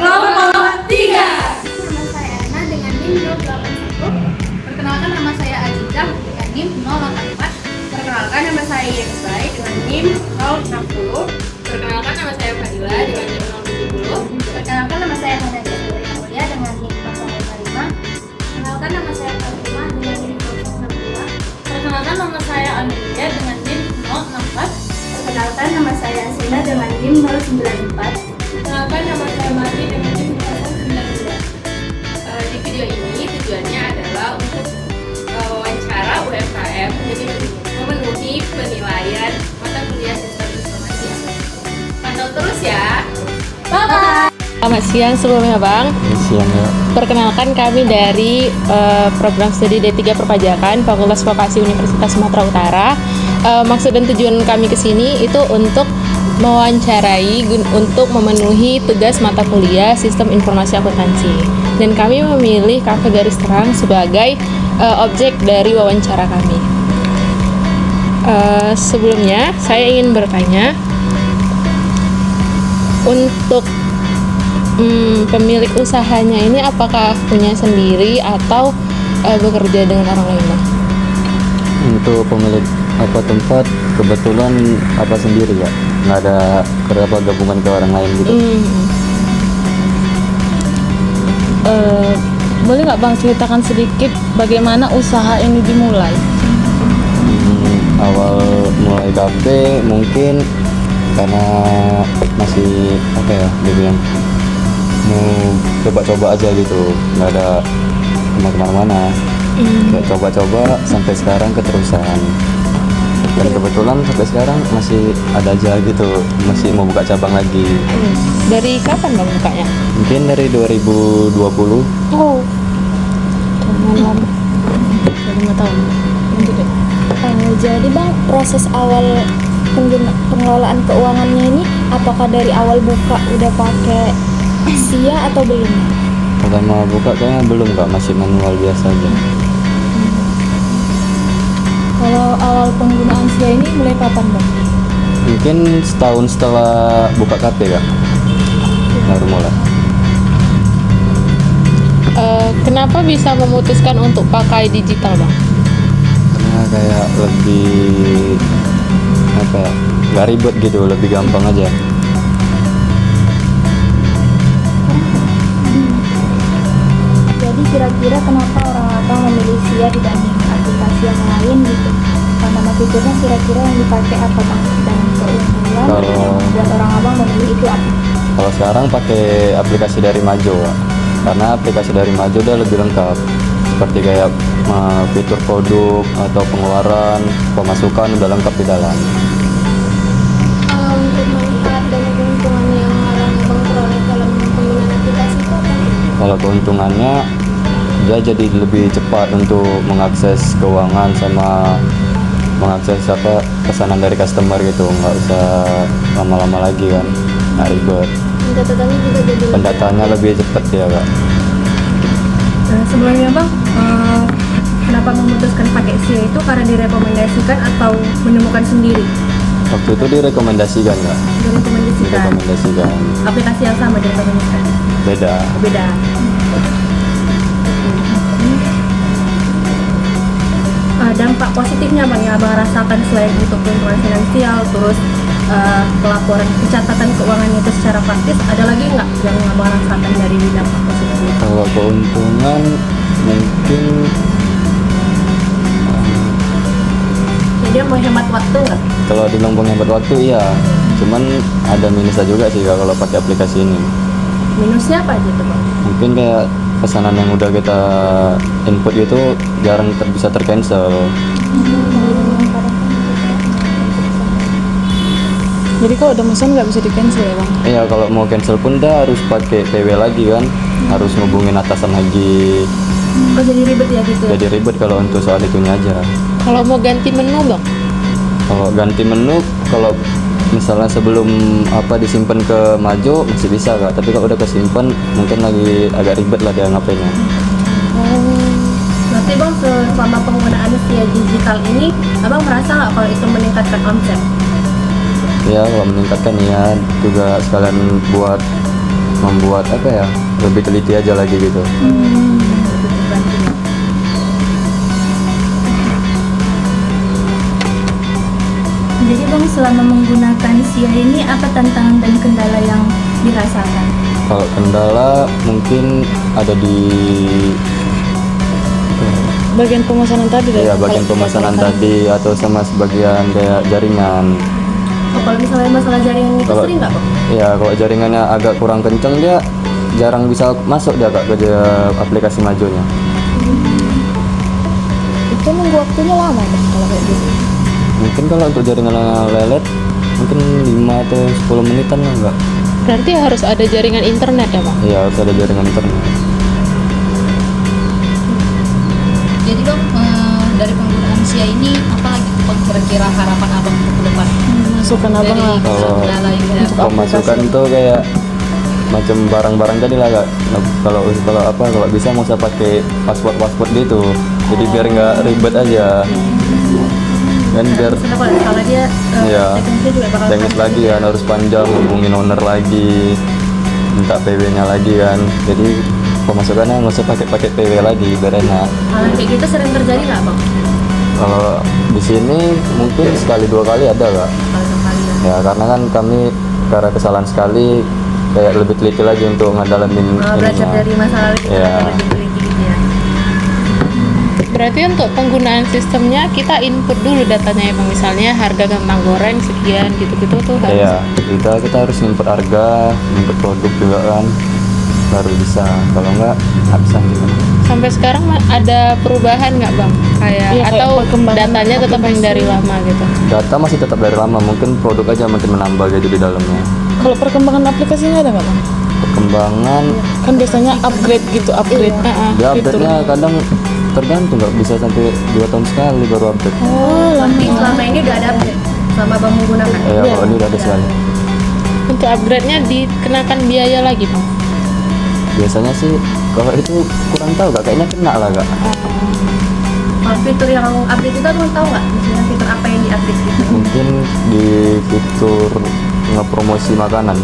Kelompok 3. Nama saya Ana dengan NIM 081. Perkenalkan, nama saya Azizah dengan NIM 084. Perkenalkan, nama saya Yesai dengan NIM 060. Perkenalkan, nama saya Fadila dengan NIM 070. Perkenalkan, nama saya Hana Aulia dengan NIM 055. Perkenalkan, nama saya Fatima dengan NIM 062. Perkenalkan, nama saya Anulia dengan NIM 064. Perkenalkan, nama saya Asina dengan NIM 094. Perkenalkan, nama saya Mati dengan NIM 092. Di video ini tujuannya adalah untuk wawancara UMKM, jadi memenuhi penilaian mata kuliah sistem informasi. Pantau terus ya. Bye-bye. Selamat siang sebelumnya Bang. Siang ya. Perkenalkan kami dari program studi D3 Perpajakan Fakultas Vokasi Universitas Sumatera Utara. Maksud dan tujuan kami ke sini itu untuk mewawancarai untuk memenuhi tugas mata kuliah Sistem Informasi Akuntansi. Dan kami memilih Kafe Garis Terang sebagai objek dari wawancara kami. Sebelumnya saya ingin bertanya, untuk pemilik usahanya ini apakah punya sendiri atau bekerja dengan orang lain, Bang? Untuk pemilik tempat kebetulan sendiri ya, nggak ada gabungan ke orang lain gitu. Boleh nggak Bang ceritakan sedikit bagaimana usaha ini dimulai? Awal mulai kafe mungkin karena masih dibilang mau coba-coba aja gitu, nggak ada kemana-mana. Kayak coba-coba sampai sekarang keterusan. Dan kebetulan sampai sekarang masih ada aja gitu, masih mau buka cabang lagi. Dari kapan Bang bukanya? Mungkin dari 2020. Oh, lumayan lama. Udah 5 tahun. Lanjut deh. Jadi Bang, proses awal pengelolaan keuangannya ini apakah dari awal buka udah pakai SIA atau belum? Pertama buka kayaknya belum Kak, masih manual biasa aja. Kalau awal penggunaan SIA ini mulai kapan Bang? Mungkin setahun setelah buka kafe Kak, baru mulai. Kenapa bisa memutuskan untuk pakai digital, Bang? Karena kayak lebih nggak ribet gitu, lebih gampang aja. Jadi kira-kira kenapa orang abang memilih SIA dibanding aplikasi yang lain gitu? Karena fiturnya kira-kira yang dipakai apa Bang? Dan keunggulan yang membuat orang abang memilih itu apa? Kalau sekarang pakai aplikasi dari Majo Kak. Karena aplikasi dari Majo udah lebih lengkap, seperti kayak fitur produk atau pengeluaran, pemasukan udah lengkap di dalam. Untuk manfaat dan keuntungan yang orang abang peroleh dalam penggunaan aplikasi itu apa? Kalau keuntungannya, dia jadi lebih cepat untuk mengakses keuangan sama mengakses pesanan dari customer gitu, nggak usah lama-lama lagi kan, nggak ribet. Pendataannya juga jadi Pendataannya lebih cepat ya Kak. Sebelumnya Bang, kenapa memutuskan pakai SIA itu karena direkomendasikan atau menemukan sendiri? Waktu itu direkomendasikan Kak. Direkomendasikan. Aplikasi yang sama direkomendasikan? Beda. Beda. Dampak positifnya Bang yang Abang rasakan selain untuk keuntungan finansial, terus pelaporan pencatatan keuangan itu secara praktis, ada lagi nggak yang Abang rasakan dari dampak positifnya? Kalau keuntungan mungkin Jadi dia menghemat waktu nggak? kalau dibilang penghemat waktu iya, cuman ada minusnya juga sih Kak kalau pakai aplikasi ini. Minusnya apa aja tuh Bang? Mungkin kayak pesanan yang udah kita input gitu jarang bisa tercancel. Jadi kalau udah pesan nggak bisa di cancel ya Bang? Iya, kalau mau cancel pun dah harus pakai PW lagi kan, harus ngubungin atasan lagi. Oh jadi ribet ya gitu? Jadi ribet kalau untuk soal itunya aja. Kalau mau ganti menu, Bang? Kalau ganti menu, kalau misalnya sebelum disimpan ke Majo masih bisa Kak, tapi kalau udah kesimpan mungkin lagi agak ribet lah dia ngapainnya. Berarti Bang selama penggunaan SIA digital ini, Abang merasa nggak kalau itu meningkatkan omset? Ya kalau meningkatkan ya, juga sekalian buat membuat apa ya, lebih teliti aja lagi gitu. Jadi Bang, selama menggunakan SIA ini apa tantangan dan kendala yang dirasakan? Kalau kendala mungkin ada di Bagian pemesanan tadi ya bagian pemesanan tadi atau sama sebagian kayak jaringan. Oh, kalau misalnya masalah jaringan itu Kalau- sering nggak Bang? Ya kalau jaringannya agak kurang kenceng dia jarang bisa masuk dia Kak, ke aplikasi majunya. Itu nunggu waktunya lama Bang kalau kayak gitu. Mungkin kalau untuk jaringan lelet mungkin 5 atau 10 menitan lah enggak. Berarti harus ada jaringan internet ya Bang? Iya harus ada jaringan internet. Jadi Bang, dari penggunaan SIA ini apa lagi Bang kira-kira harapan Abang untuk ke depan? masukan abang lah. Kalau Kendala yang Untuk pemasukan tuh kayak macam barang-barang tadi lah Kak. Nah, kalau bisa mau saya pakai password gitu. Jadi biar nggak ribet aja. Dan biar Misalnya kalau dia Iya. teknisnya juga bakal teknis lagi kan, harus panjang, hubungin owner lagi, minta PW-nya lagi kan. Jadi pemasukannya nggak usah pakai PW lagi, biar enak. hal yang kayak gitu sering terjadi nggak Bang? Kalau di sini mungkin sekali 2 kali ada Kak. Kalau sekali ya. Ya karena kan kami karena kesalahan sekali kayak lebih teliti lagi untuk ngedalamin Belajar ininya. dari masa lalu kita Iya. lebih teliti gitu ya. Berarti untuk penggunaan sistemnya kita input dulu datanya ya Bang, misalnya harga kentang goreng sekian gitu-gitu tuh harus. Iya, kita harus input harga, input produk juga kan, baru bisa. Kalau nggak bisa gitu. Sampai sekarang ada perubahan nggak Bang? Kayak Iya, kayak atau perkembangan datanya tetap yang dari lama gitu? Data masih tetap dari lama, mungkin produk aja makin menambah gitu di dalamnya. Kalau perkembangan aplikasinya ada nggak bang? Perkembangan, Kan biasanya upgrade gitu, upgrade. dia update-nya kadang tergantung, nggak bisa sampai 2 tahun sekali baru update. Oh, Berarti selama ini udah ada update selama Bang menggunakan. Ya, kalau ini udah ada sekali. Untuk upgrade-nya dikenakan biaya lagi Bang? Biasanya sih kalau itu kurang tahu Kak, kayaknya kena lah Kak. Kalau fitur yang update itu Abang tahu nggak? Misalnya fitur apa yang di-update gitu? Mungkin di fitur ngepromosi makanan,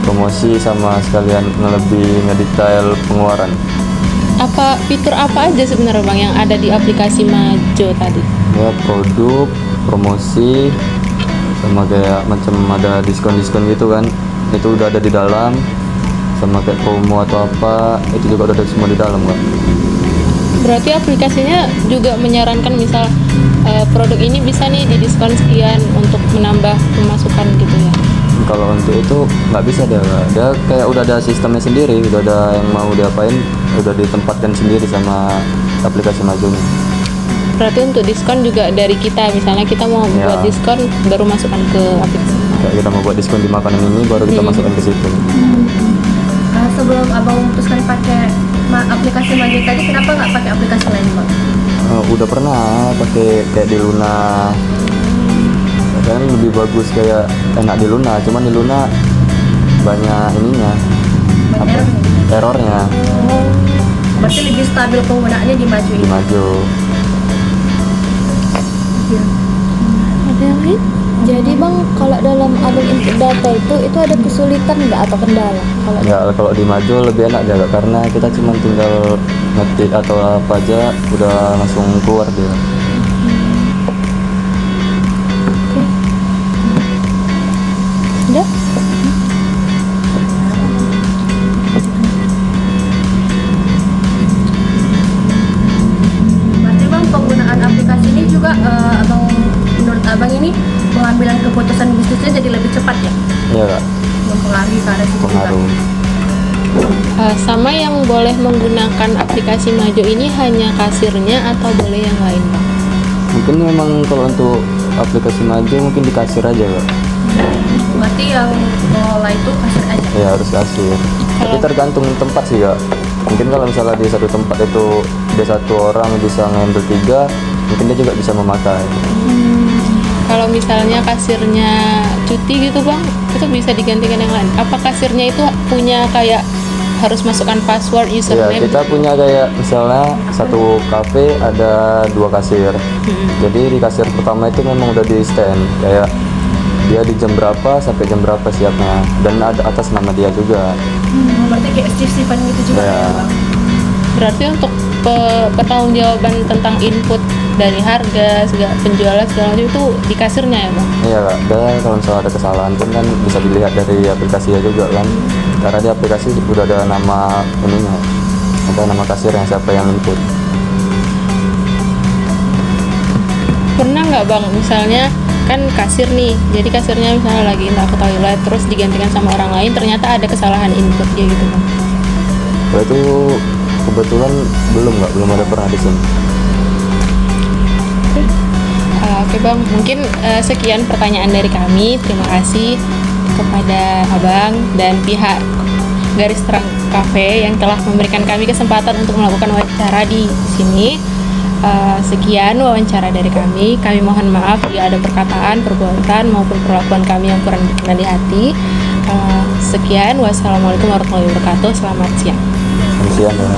promosi sama sekalian lebih ngedetail pengeluaran. Apa fitur apa aja sebenarnya Bang yang ada di aplikasi Majo tadi? Ya produk, promosi, sama kayak macam ada diskon-diskon gitu kan, itu udah ada di dalam. Sama kayak promo atau apa, itu juga udah ada semua di dalam Kak. Berarti aplikasinya juga menyarankan misal produk ini bisa nih didiskon sekian untuk menambah pemasukan gitu ya? Kalau untuk itu nggak bisa dia Kak. Dia kayak udah ada sistemnya sendiri, udah ada yang mau diapain, udah ditempatkan sendiri sama aplikasi Majunya. Berarti untuk diskon juga dari kita, misalnya kita mau Ya. buat diskon baru masukkan ke aplikasi. Kayak kita mau buat diskon di makanan ini, baru kita masukkan ke situ. Sebelum Abang memutuskan pakai aplikasi Maju tadi, kenapa nggak pakai aplikasi lain Bang? Udah pernah pakai kayak di Luna, kan lebih bagus kayak enak di Luna, cuman di Luna banyak ininya, apa, errornya Berarti lebih stabil penggunaannya di Maju di ini. Maju. Ada yang lain? Jadi Bang, kalau dalam abang input data itu ada kesulitan nggak atau kendala? Kalau Ya kalau di Maju lebih enak ya Kak, karena kita cuma tinggal ngetik atau apa aja udah langsung keluar dia. Udah? Berarti Bang, penggunaan aplikasi ini juga menurut Abang ini pengambilan keputusan bisnisnya jadi lebih cepat ya? Iya Kak, Mempengaruhi ke arah situ juga. pengaruh. Sama yang boleh menggunakan aplikasi Majo ini hanya kasirnya atau boleh yang lain Bang? Mungkin memang kalau untuk aplikasi Maju mungkin di kasir aja Kak. Berarti yang mengelola itu kasir aja. Ya harus kasir. Tapi tergantung tempat sih Kak. Mungkin kalau misalnya di satu tempat itu dia satu orang bisa ngambil 3, mungkin dia juga bisa memakai. Kalau misalnya kasirnya cuti gitu Bang, itu bisa digantikan yang lain. Apa kasirnya itu punya kayak harus masukkan password, Ya username? kita punya kayak misalnya satu kafe ada 2 kasir. Jadi di kasir pertama itu memang udah di stand kayak dia di jam berapa sampai jam berapa siapnya, dan ada atas nama dia juga. Berarti kayak shift-shiftan gitu juga Ya. ya Bang? Berarti untuk pertanggungjawaban tentang input dari harga, segala penjualan segala macam itu di kasirnya ya bang? Iya Kak, dan kalau misalnya ada kesalahan pun kan bisa dilihat dari aplikasinya juga kan, karena di aplikasi udah ada nama ininya, apa nama kasirnya, siapa yang input. Pernah nggak bang misalnya kan kasir nih, jadi kasirnya misalnya lagi entah ke toilet terus digantikan sama orang lain, ternyata ada kesalahan input dia gitu bang? Kalau itu kebetulan belum ada pernah di sini. Oke bang, mungkin sekian pertanyaan dari kami. Terima kasih kepada abang dan pihak Garis Terang Cafe yang telah memberikan kami kesempatan untuk melakukan wawancara di sini. Sekian wawancara dari kami. Kami mohon maaf jika ada perkataan, perbuatan maupun perlakuan kami yang kurang berkenan di hati. Sekian, wassalamualaikum warahmatullahi wabarakatuh. Selamat siang. Kasihan ya.